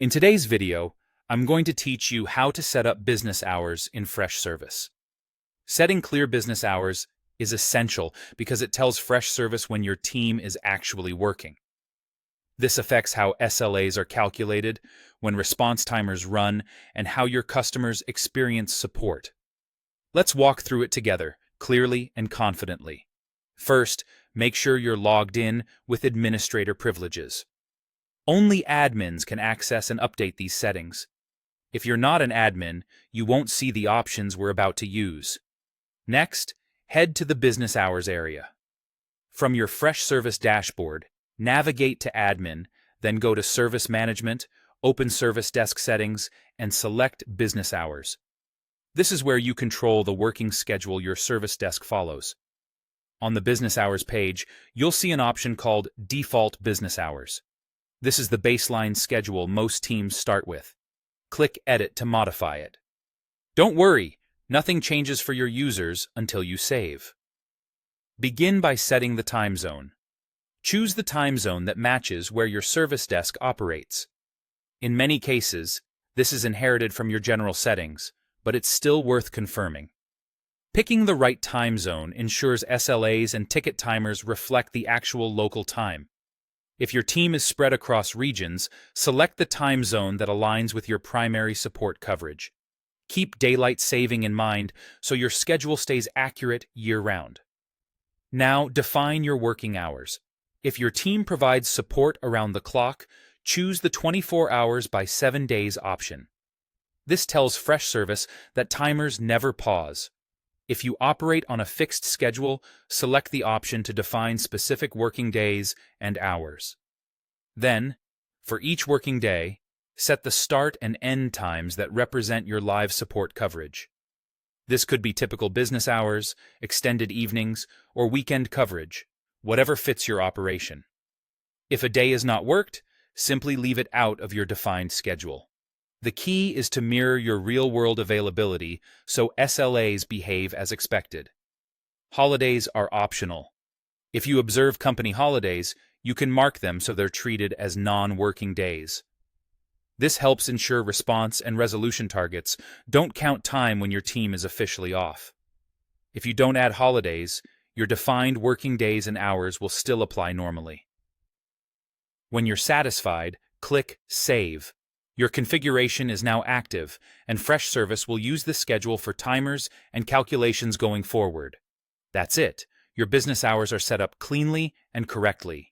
In today's video, I'm going to teach you how to set up business hours in Freshservice. Setting clear business hours is essential because it tells Freshservice when your team is actually working. This affects how SLAs are calculated, when response timers run, and how your customers experience support. Let's walk through it together, clearly and confidently. First, make sure you're logged in with administrator privileges. Only admins can access and update these settings. If you're not an admin, you won't see the options we're about to use. Next, head to the Business Hours area. From your Freshservice dashboard, navigate to Admin, then go to Service Management, open Service Desk Settings, and select Business Hours. This is where you control the working schedule your service desk follows. On the Business Hours page, you'll see an option called Default Business Hours. This is the baseline schedule most teams start with. Click Edit to modify it. Don't worry, nothing changes for your users until you save. Begin by setting the time zone. Choose the time zone that matches where your service desk operates. In many cases, this is inherited from your general settings, but it's still worth confirming. Picking the right time zone ensures SLAs and ticket timers reflect the actual local time. If your team is spread across regions, select the time zone that aligns with your primary support coverage. Keep daylight saving in mind so your schedule stays accurate year-round. Now, define your working hours. If your team provides support around the clock, choose the 24 hours by 7 days option. This tells Freshservice that timers never pause. If you operate on a fixed schedule, select the option to define specific working days and hours. Then, for each working day, set the start and end times that represent your live support coverage. This could be typical business hours, extended evenings, or weekend coverage, whatever fits your operation. If a day is not worked, simply leave it out of your defined schedule. The key is to mirror your real-world availability so SLAs behave as expected. Holidays are optional. If you observe company holidays, you can mark them so they're treated as non-working days. This helps ensure response and resolution targets don't count time when your team is officially off. If you don't add holidays, your defined working days and hours will still apply normally. When you're satisfied, click Save. Your configuration is now active, and Freshservice will use this schedule for timers and calculations going forward. That's it. Your business hours are set up cleanly and correctly.